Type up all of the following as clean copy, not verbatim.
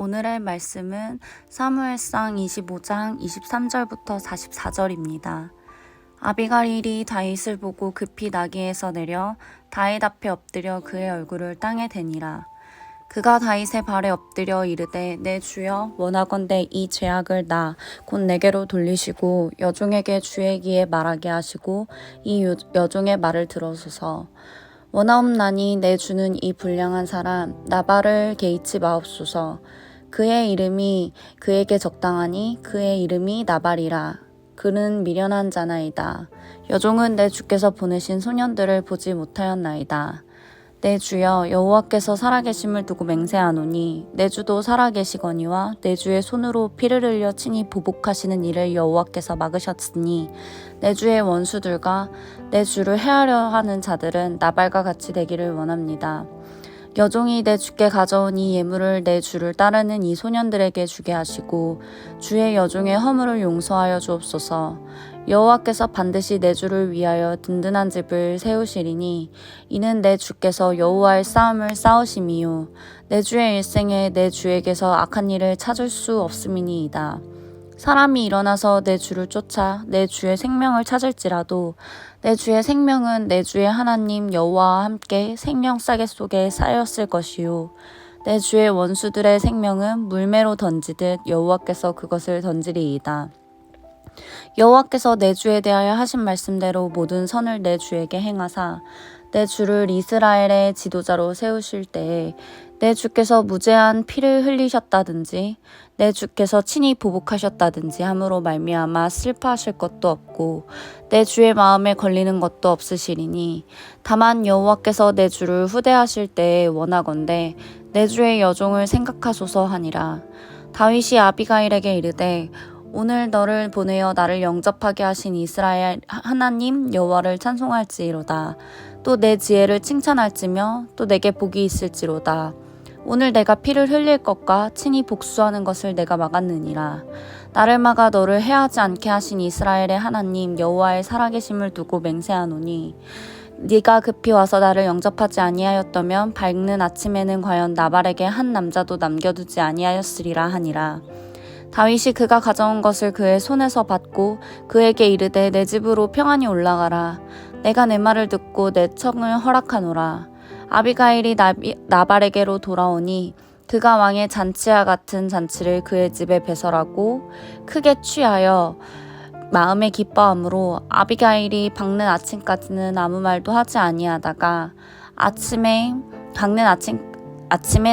오늘의 말씀은 사무엘상 25장 23절부터 44절입니다. 아비가일이 다윗을 보고 급히 나귀에서 내려 다윗 앞에 엎드려 그의 얼굴을 땅에 대니라. 그가 다윗의 발에 엎드려 이르되 내 주여 원하건대 이 죄악을 곧 내게로 돌리시고 여종에게 주의 귀에 말하게 하시고 이 여종의 말을 들어소서. 원하옵나니 내 주는 이 불량한 사람 나발을 개의치 마옵소서. 그의 이름이 그에게 적당하니 그의 이름이 나발이라. 그는 미련한 자나이다. 여종은 내 주께서 보내신 소년들을 보지 못하였나이다. 내 주여 여호와께서 살아계심을 두고 맹세하노니 내 주도 살아계시거니와 내 주의 손으로 피를 흘려 친히 보복하시는 일을 여호와께서 막으셨으니 내 주의 원수들과 내 주를 해하려 하는 자들은 나발과 같이 되기를 원합니다. 여종이 내 주께 가져온 이 예물을 내 주를 따르는 이 소년들에게 주게 하시고 주의 여종의 허물을 용서하여 주옵소서. 여호와께서 반드시 내 주를 위하여 든든한 집을 세우시리니 이는 내 주께서 여호와의 싸움을 싸우심이요 내 주의 일생에 내 주에게서 악한 일을 찾을 수 없음이니이다. 사람이 일어나서 내 주를 쫓아 내 주의 생명을 찾을지라도 내 주의 생명은 내 주의 하나님 여호와와 함께 생명 싸개 속에 쌓였을 것이요 내 주의 원수들의 생명은 물매로 던지듯 여호와께서 그것을 던지리이다. 여호와께서 내 주에 대하여 하신 말씀대로 모든 선을 내 주에게 행하사 내 주를 이스라엘의 지도자로 세우실 때에 내 주께서 무죄한 피를 흘리셨다든지 내 주께서 친히 보복하셨다든지 함으로 말미암아 슬퍼하실 것도 없고 내 주의 마음에 걸리는 것도 없으시리니 다만 여호와께서 내 주를 후대하실 때에 원하건대 내 주의 여종을 생각하소서 하니라. 다윗이 아비가일에게 이르되 오늘 너를 보내어 나를 영접하게 하신 이스라엘 하나님 여호와를 찬송할지로다. 또 내 지혜를 칭찬할지며 또 내게 복이 있을지로다. 오늘 내가 피를 흘릴 것과 친히 복수하는 것을 내가 막았느니라. 나를 막아 너를 해하지 않게 하신 이스라엘의 하나님 여호와의 살아계심을 두고 맹세하노니 네가 급히 와서 나를 영접하지 아니하였다면 밝는 아침에는 과연 나발에게 한 남자도 남겨두지 아니하였으리라 하니라. 다윗이 그가 가져온 것을 그의 손에서 받고 그에게 이르되 내 집으로 평안히 올라가라. 내가 내 말을 듣고 내 청을 허락하노라. 아비가일이 나발에게로 돌아오니 그가 왕의 잔치와 같은 잔치를 그의 집에 배설하고 크게 취하여 마음에 기뻐함으로 아비가일이 밝는 아침까지는 아무 말도 하지 아니하다가 아침에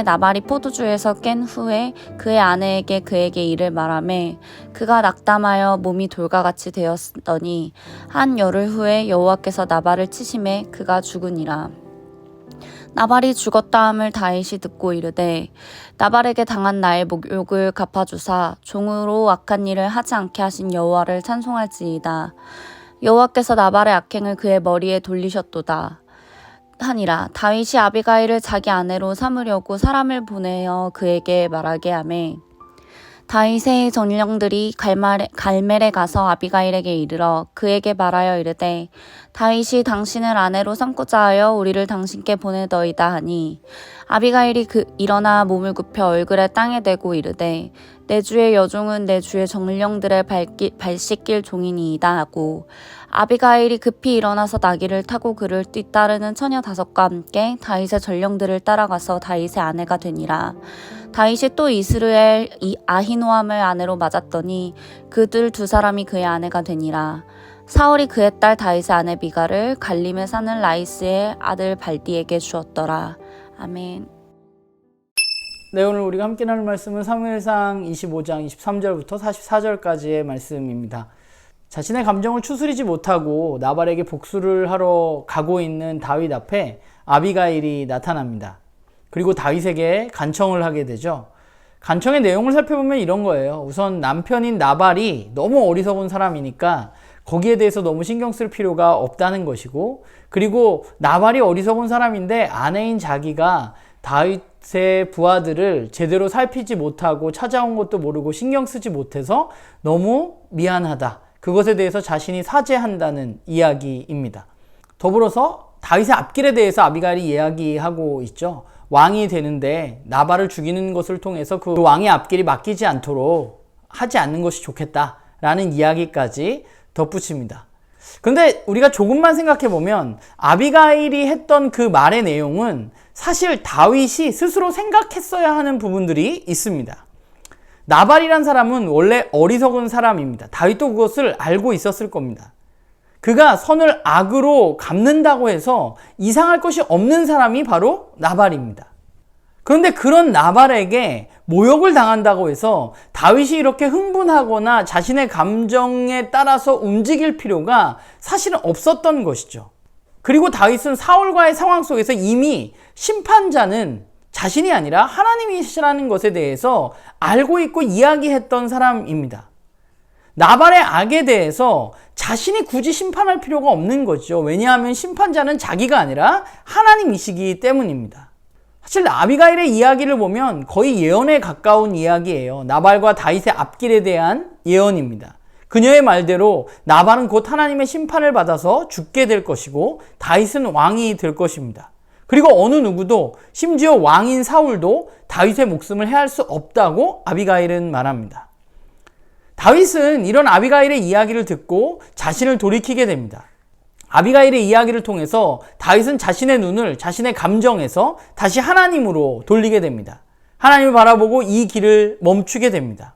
나발이 포도주에서 깬 후에 그의 아내에게 그에게 이를 말하매 그가 낙담하여 몸이 돌과같이 되었더니 한 열흘 후에 여호와께서 나발을 치심에 그가 죽으니라. 나발이 죽었다 함을 다윗이 듣고 이르되 나발에게 당한 나의 목욕을 갚아주사 종으로 악한 일을 하지 않게 하신 여호와를 찬송할지이다. 여호와께서 나발의 악행을 그의 머리에 돌리셨도다 하니라. 다윗이 아비가일을 자기 아내로 삼으려고 사람을 보내어 그에게 말하게 하매 다윗의 전령들이 갈멜에 가서 아비가일에게 이르러 그에게 말하여 이르되 다윗이 당신을 아내로 삼고자 하여 우리를 당신께 보내더이다 하니 아비가일이 일어나 몸을 굽혀 얼굴에 땅에 대고 이르되 내 주의 여종은 내 주의 전령들의 발 씻길 종이니이다 하고 아비가일이 급히 일어나서 나귀를 타고 그를 뒤따르는 처녀 5과 함께 다윗의 전령들을 따라가서 다윗의 아내가 되니라. 다윗이 또 이스라엘 아히노함을 아내로 맞았더니 그들 2사람이 그의 아내가 되니라. 사울이 그의 딸 다윗의 아내 미갈을 갈림에 사는 라이스의 아들 발디에게 주었더라. 아멘. 네, 오늘 우리가 함께 나눌 말씀은 사무엘상 25장 23절부터 44절까지의 말씀입니다. 자신의 감정을 추스리지 못하고 나발에게 복수를 하러 가고 있는 다윗 앞에 아비가일이 나타납니다. 그리고 다윗에게 간청을 하게 되죠. 간청의 내용을 살펴보면 이런 거예요. 우선 남편인 나발이 너무 어리석은 사람이니까 거기에 대해서 너무 신경 쓸 필요가 없다는 것이고, 그리고 나발이 어리석은 사람인데 아내인 자기가 다윗의 부하들을 제대로 살피지 못하고 찾아온 것도 모르고 신경 쓰지 못해서 너무 미안하다. 그것에 대해서 자신이 사죄한다는 이야기입니다. 더불어서 다윗의 앞길에 대해서 아비가일이 이야기하고 있죠. 왕이 되는데 나발을 죽이는 것을 통해서 그 왕의 앞길이 막히지 않도록 하지 않는 것이 좋겠다라는 이야기까지 덧붙입니다. 근데 우리가 조금만 생각해 보면 아비가일이 했던 그 말의 내용은 사실 다윗이 스스로 생각했어야 하는 부분들이 있습니다. 나발이란 사람은 원래 어리석은 사람입니다. 다윗도 그것을 알고 있었을 겁니다. 그가 선을 악으로 갚는다고 해서 이상할 것이 없는 사람이 바로 나발입니다. 그런데 그런 나발에게 모욕을 당한다고 해서 다윗이 이렇게 흥분하거나 자신의 감정에 따라서 움직일 필요가 사실은 없었던 것이죠. 그리고 다윗은 사울과의 상황 속에서 이미 심판자는 자신이 아니라 하나님이시라는 것에 대해서 알고 있고 이야기했던 사람입니다. 나발의 악에 대해서 자신이 굳이 심판할 필요가 없는 거죠. 왜냐하면 심판자는 자기가 아니라 하나님이시기 때문입니다. 사실 아비가일의 이야기를 보면 거의 예언에 가까운 이야기예요. 나발과 다윗의 앞길에 대한 예언입니다. 그녀의 말대로 나발은 곧 하나님의 심판을 받아서 죽게 될 것이고 다윗은 왕이 될 것입니다. 그리고 어느 누구도 심지어 왕인 사울도 다윗의 목숨을 해할 수 없다고 아비가일은 말합니다. 다윗은 이런 아비가일의 이야기를 듣고 자신을 돌이키게 됩니다. 아비가일의 이야기를 통해서 다윗은 자신의 눈을 자신의 감정에서 다시 하나님으로 돌리게 됩니다. 하나님을 바라보고 이 길을 멈추게 됩니다.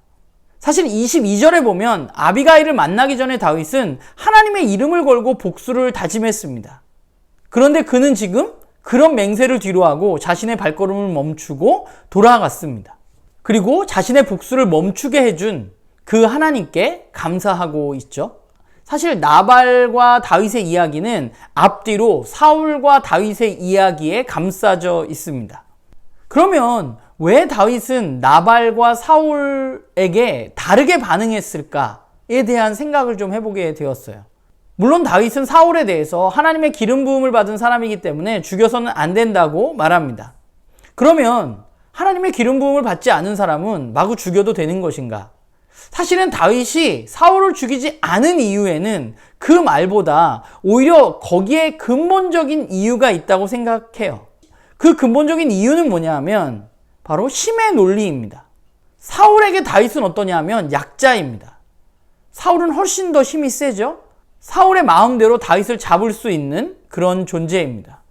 사실 22절에 보면 아비가일을 만나기 전에 다윗은 하나님의 이름을 걸고 복수를 다짐했습니다. 그런데 그는 지금 그런 맹세를 뒤로하고 자신의 발걸음을 멈추고 돌아갔습니다. 그리고 자신의 복수를 멈추게 해준 그 하나님께 감사하고 있죠. 사실 나발과 다윗의 이야기는 앞뒤로 사울과 다윗의 이야기에 감싸져 있습니다. 그러면 왜 다윗은 나발과 사울에게 다르게 반응했을까에 대한 생각을 좀 해보게 되었어요. 물론 다윗은 사울에 대해서 하나님의 기름 부음을 받은 사람이기 때문에 죽여서는 안 된다고 말합니다. 그러면 하나님의 기름 부음을 받지 않은 사람은 마구 죽여도 되는 것인가? 사실은 다윗이 사울을 죽이지 않은 이유에는 그 말보다 오히려 거기에 근본적인 이유가 있다고 생각해요. 그 근본적인 이유는 뭐냐 하면 바로 힘의 논리입니다. 사울에게 다윗은 어떠냐 하면 약자입니다. 사울은 훨씬 더 힘이 세죠? 사울의 마음대로 다윗을 잡을 수 있는 그런 존재입니다.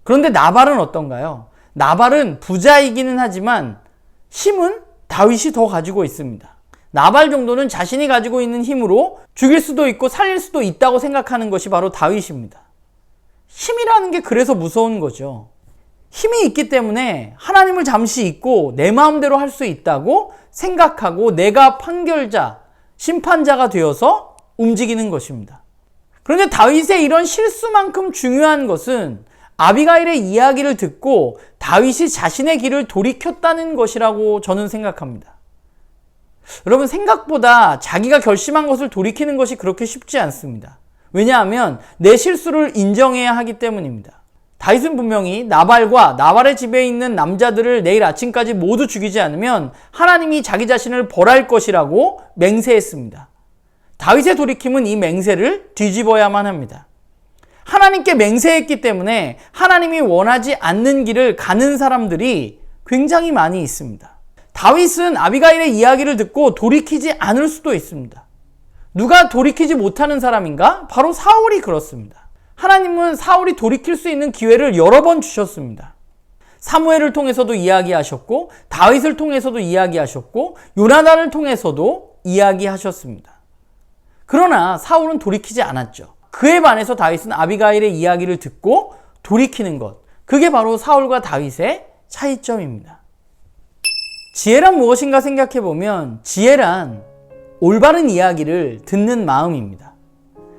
그런데 나발은 어떤가요? 나발은 부자이기는 하지만 힘은 다윗이 더 가지고 있습니다. 나발 정도는 자신이 가지고 있는 힘으로 죽일 수도 있고 살릴 수도 있다고 생각하는 것이 바로 다윗입니다. 힘이라는 게 그래서 무서운 거죠. 힘이 있기 때문에 하나님을 잠시 잊고 내 마음대로 할 수 있다고 생각하고 내가 판결자, 심판자가 되어서 움직이는 것입니다. 그런데 다윗의 이런 실수만큼 중요한 것은 아비가일의 이야기를 듣고 다윗이 자신의 길을 돌이켰다는 것이라고 저는 생각합니다. 여러분, 생각보다 자기가 결심한 것을 돌이키는 것이 그렇게 쉽지 않습니다. 왜냐하면 내 실수를 인정해야 하기 때문입니다. 다윗은 분명히 나발과 나발의 집에 있는 남자들을 내일 아침까지 모두 죽이지 않으면 하나님이 자기 자신을 벌할 것이라고 맹세했습니다. 다윗의 돌이킴은 이 맹세를 뒤집어야만 합니다. 하나님께 맹세했기 때문에 하나님이 원하지 않는 길을 가는 사람들이 굉장히 많이 있습니다. 다윗은 아비가일의 이야기를 듣고 돌이키지 않을 수도 있습니다. 누가 돌이키지 못하는 사람인가? 바로 사울이 그렇습니다. 하나님은 사울이 돌이킬 수 있는 기회를 여러 번 주셨습니다. 사무엘을 통해서도 이야기하셨고 다윗을 통해서도 이야기하셨고 요나단을 통해서도 이야기하셨습니다. 그러나 사울은 돌이키지 않았죠. 그에 반해서 다윗은 아비가일의 이야기를 듣고 돌이키는 것, 그게 바로 사울과 다윗의 차이점입니다. 지혜란 무엇인가 생각해보면 지혜란 올바른 이야기를 듣는 마음입니다.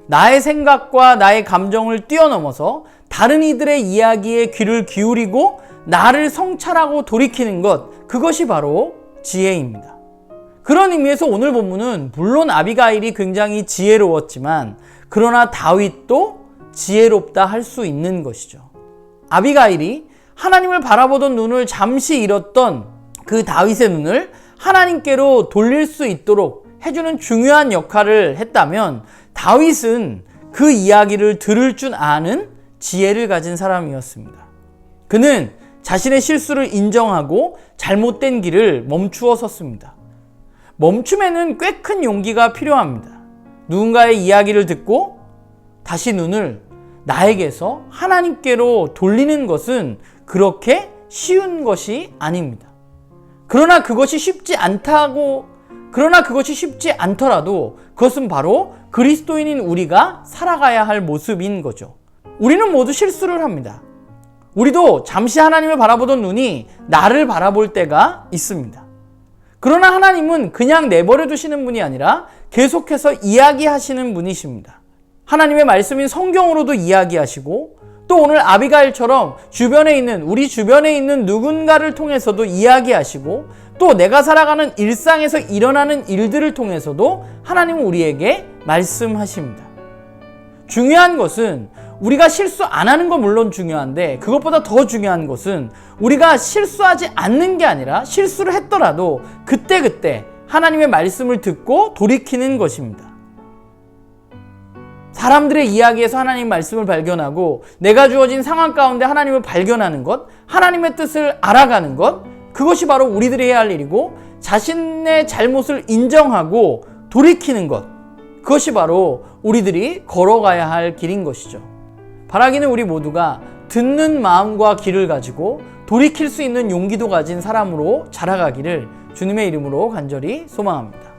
나의 생각과 나의 감정을 뛰어넘어서 다른 이들의 이야기에 귀를 기울이고 나를 성찰하고 돌이키는 것, 그것이 바로 지혜입니다. 그런 의미에서 오늘 본문은 물론 아비가일이 굉장히 지혜로웠지만 그러나 다윗도 지혜롭다 할 수 있는 것이죠. 아비가일이 하나님을 바라보던 눈을 잠시 잃었던 그 다윗의 눈을 하나님께로 돌릴 수 있도록 해주는 중요한 역할을 했다면 다윗은 그 이야기를 들을 줄 아는 지혜를 가진 사람이었습니다. 그는 자신의 실수를 인정하고 잘못된 길을 멈추어 섰습니다. 멈춤에는 꽤 큰 용기가 필요합니다. 누군가의 이야기를 듣고 다시 눈을 나에게서 하나님께로 돌리는 것은 그렇게 쉬운 것이 아닙니다. 그러나 그것이 쉽지 않더라도 그것은 바로 그리스도인인 우리가 살아가야 할 모습인 거죠. 우리는 모두 실수를 합니다. 우리도 잠시 하나님을 바라보던 눈이 나를 바라볼 때가 있습니다. 그러나 하나님은 그냥 내버려 두시는 분이 아니라 계속해서 이야기하시는 분이십니다. 하나님의 말씀인 성경으로도 이야기하시고 또 오늘 아비가일처럼 우리 주변에 있는 누군가를 통해서도 이야기하시고 또 내가 살아가는 일상에서 일어나는 일들을 통해서도 하나님은 우리에게 말씀하십니다. 중요한 것은 우리가 실수 안 하는 건 물론 중요한데 그것보다 더 중요한 것은 우리가 실수하지 않는 게 아니라 실수를 했더라도 그때그때 하나님의 말씀을 듣고 돌이키는 것입니다. 사람들의 이야기에서 하나님의 말씀을 발견하고 내가 주어진 상황 가운데 하나님을 발견하는 것, 하나님의 뜻을 알아가는 것, 그것이 바로 우리들이 해야 할 일이고 자신의 잘못을 인정하고 돌이키는 것, 그것이 바로 우리들이 걸어가야 할 길인 것이죠. 바라기는 우리 모두가 듣는 마음과 귀를 가지고 돌이킬 수 있는 용기도 가진 사람으로 자라가기를 주님의 이름으로 간절히 소망합니다.